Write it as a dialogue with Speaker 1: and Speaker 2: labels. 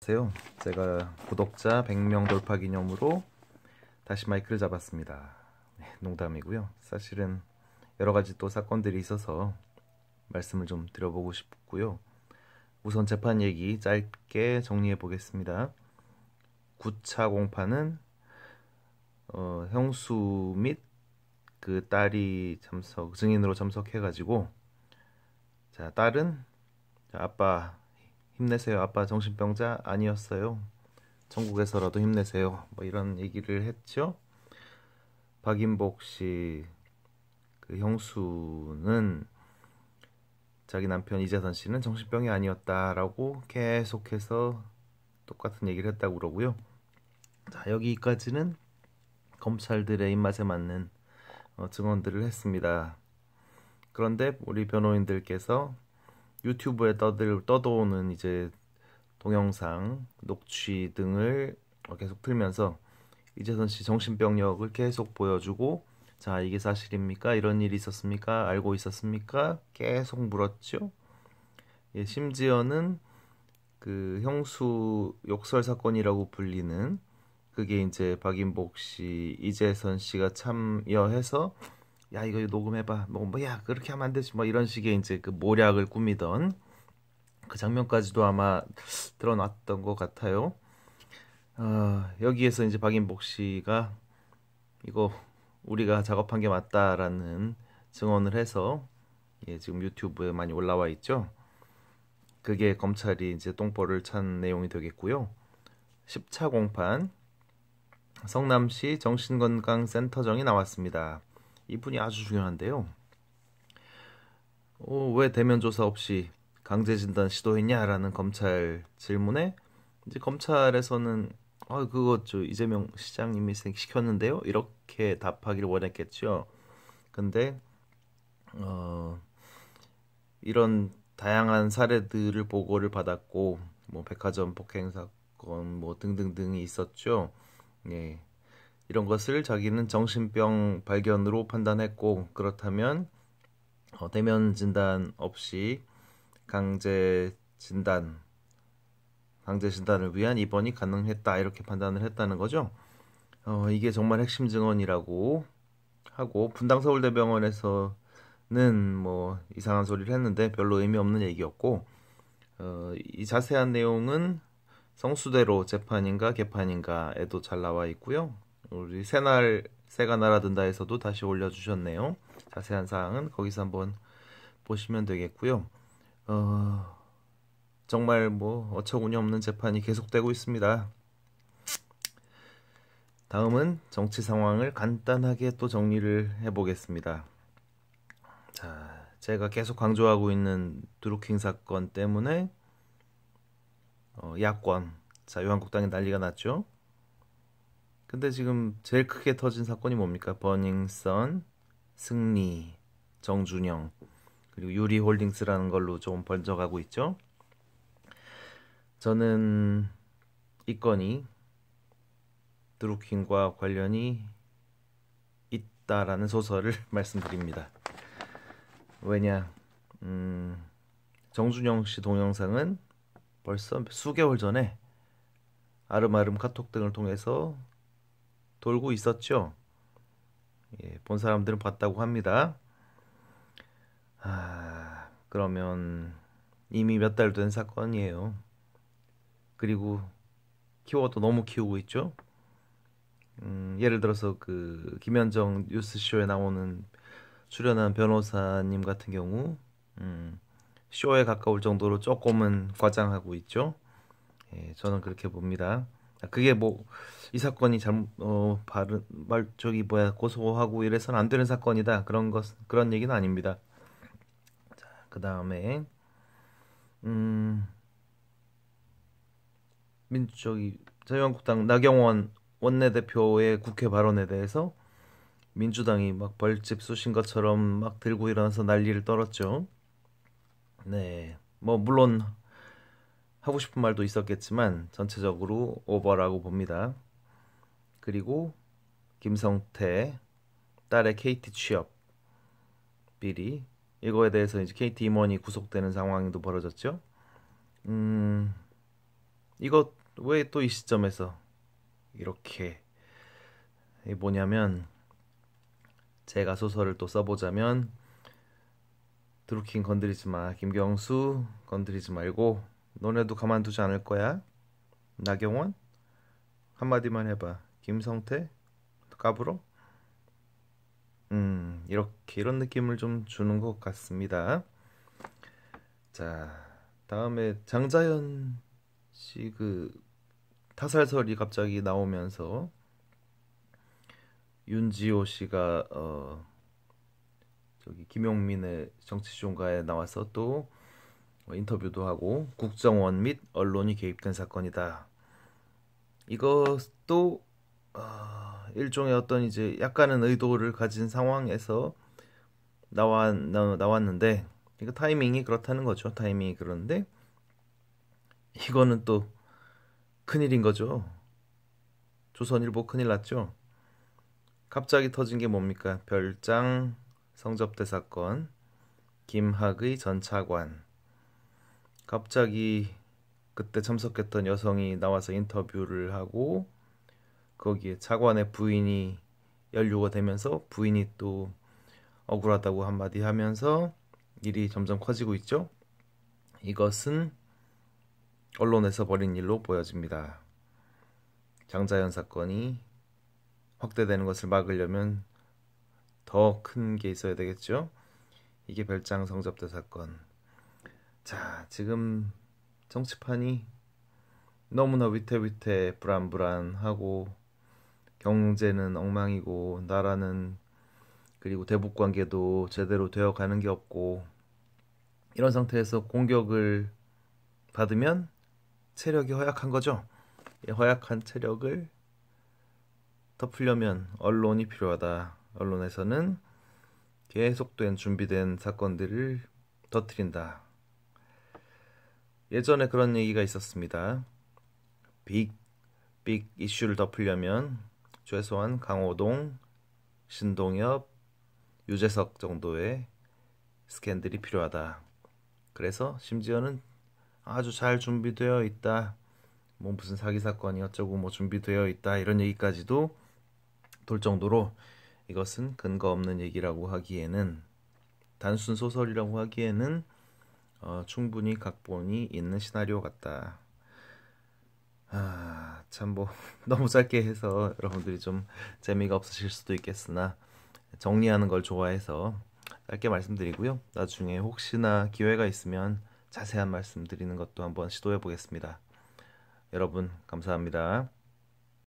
Speaker 1: 안녕하세요. 제가 구독자 100명 돌파 기념으로 다시 마이크를 잡았습니다. 네, 농담이고요. 사실은 여러 가지 또 사건들이 있어서 말씀을 좀 드려보고 싶고요. 우선 재판 얘기 짧게 정리해 보겠습니다. 9차 공판은 형수 및 그 딸이 증인으로 참석해가지고, 자, 딸은, 자, 아빠 힘내세요. 아빠 정신병자 아니었어요. 천국에서라도 힘내세요. 뭐 이런 얘기를 했죠. 박인복 씨 그 형수는 자기 남편 이재선 씨는 정신병이 아니었다라고 계속해서 똑같은 얘기를 했다고 그러고요. 자, 여기까지는 검찰들의 입맛에 맞는 증언들을 했습니다. 그런데 우리 변호인들께서 유튜브에 떠도는 이제 동영상, 녹취 등을 계속 틀면서 이재선 씨 정신병력을 계속 보여주고, 자, 이게 사실입니까? 이런 일이 있었습니까? 알고 있었습니까? 계속 물었죠. 예, 심지어는 그 형수 욕설 사건이라고 불리는, 그게 이제 박인복 씨, 이재선 씨가 참여해서, 야, 이거 녹음해봐. 야, 그렇게 하면 안 되지. 뭐 이런 식의 이제 그 모략을 꾸미던 그 장면까지도 아마 드러났던 것 같아요. 여기에서 이제 박인복 씨가 이거 우리가 작업한 게 맞다라는 증언을 해서, 예, 지금 유튜브에 많이 올라와 있죠. 그게 검찰이 이제 똥볼을 찬 내용이 되겠고요. 10차 공판 성남시 정신건강센터장이 나왔습니다. 이분이 아주 중요한데요. 왜 대면 조사 없이 강제 진단 시도했냐라는 검찰 질문에 이제 검찰에서는 그거 저 이재명 시장님이 시켰는데요, 이렇게 답하기를 원했겠죠. 근데 이런 다양한 사례들을 보고를 받았고, 뭐 백화점 폭행 사건 뭐 등등등이 있었죠. 예. 이런 것을 자기는 정신병 발견으로 판단했고, 그렇다면 대면 진단 없이 강제 진단을 위한 입원이 가능했다, 이렇게 판단을 했다는 거죠. 이게 정말 핵심 증언이라고 하고, 분당 서울대병원에서는 뭐 이상한 소리를 했는데 별로 의미 없는 얘기였고, 이 자세한 내용은 성수대로 재판인가 개판인가에도 잘 나와 있고요. 우리 새가 날아든다에서도 다시 올려주셨네요. 자세한 사항은 거기서 한번 보시면 되겠고요. 정말 뭐 어처구니 없는 재판이 계속되고 있습니다. 다음은 정치 상황을 간단하게 또 정리를 해보겠습니다. 자, 제가 계속 강조하고 있는 드루킹 사건 때문에 야권, 자유한국당이 난리가 났죠. 근데 지금 제일 크게 터진 사건이 뭡니까? 버닝썬, 승리, 정준영, 그리고 유리홀딩스라는 걸로 좀 번져가고 있죠. 저는 이 건이 드루킹과 관련이 있다라는 소설을 말씀드립니다. 왜냐, 정준영 씨 동영상은 벌써 수개월 전에 아름아름 카톡 등을 통해서 돌고 있었죠. 예, 본 사람들은 봤다고 합니다. 그러면 이미 몇 달 된 사건이에요. 그리고 키워도 너무 키우고 있죠. 예를 들어서 그 김현정 뉴스쇼에 출연한 변호사님 같은 경우, 쇼에 가까울 정도로 조금은 과장하고 있죠. 예, 저는 그렇게 봅니다. 그게 뭐 이 사건이 고소하고 이래서는 안 되는 사건이다, 그런 얘기는 아닙니다. 자, 그 다음에 자유한국당 나경원 원내대표의 국회 발언에 대해서 민주당이 막 벌집 쑤신 것처럼 막 들고 일어나서 난리를 떨었죠. 네, 뭐 물론 하고 싶은 말도 있었겠지만 전체적으로 오버라고 봅니다. 그리고 김성태 딸의 KT 취업 비리, 이거에 대해서 이제 KT 임원이 구속되는 상황도 벌어졌죠. 이거 왜 또 이 시점에서 이렇게 뭐냐면 제가 소설을 또 써보자면 드루킹 건드리지 마, 김경수 건드리지 말고 너네도 가만두지 않을 거야. 나경원 한마디만 해봐. 김성태 까불어. 이렇게 이런 느낌을 좀 주는 것 같습니다. 자, 다음에 장자연 씨 그 타살설이 갑자기 나오면서 윤지호 씨가 저기 김용민의 정치쇼인가에 나와서 또 인터뷰도 하고 국정원 및 언론이 개입된 사건이다. 이것도 일종의 어떤 이제 약간은 의도를 가진 상황에서 나왔는데 이거 타이밍이 그렇다는 거죠. 타이밍이 그런데 이거는 또 큰일인 거죠. 조선일보 큰일 났죠. 갑자기 터진 게 뭡니까? 별장 성접대 사건, 김학의 전 차관. 갑자기 그때 참석했던 여성이 나와서 인터뷰를 하고 거기에 차관의 부인이 연루가 되면서 부인이 또 억울하다고 한마디 하면서 일이 점점 커지고 있죠. 이것은 언론에서 벌인 일로 보여집니다. 장자연 사건이 확대되는 것을 막으려면 더 큰 게 있어야 되겠죠. 이게 별장 성접대 사건. 자, 지금 정치판이 너무나 위태위태 불안불안하고 경제는 엉망이고 나라는 그리고 대북 관계도 제대로 되어 가는 게 없고 이런 상태에서 공격을 받으면 체력이 허약한 거죠. 이 허약한 체력을 덮으려면 언론이 필요하다. 언론에서는 계속된 준비된 사건들을 터뜨린다. 예전에 그런 얘기가 있었습니다. 빅 이슈를 덮으려면 최소한 강호동, 신동엽, 유재석 정도의 스캔들이 필요하다. 그래서 심지어는 아주 잘 준비되어 있다. 뭐 무슨 사기 사건이 어쩌고 뭐 준비되어 있다. 이런 얘기까지도 돌 정도로 이것은 근거 없는 얘기라고 하기에는 단순 소설이라고 하기에는 충분히 각본이 있는 시나리오 같다. 참 뭐 너무 짧게 해서 여러분들이 좀 재미가 없으실 수도 있겠으나 정리하는 걸 좋아해서 짧게 말씀드리고요. 나중에 혹시나 기회가 있으면 자세한 말씀 드리는 것도 한번 시도해 보겠습니다. 여러분 감사합니다.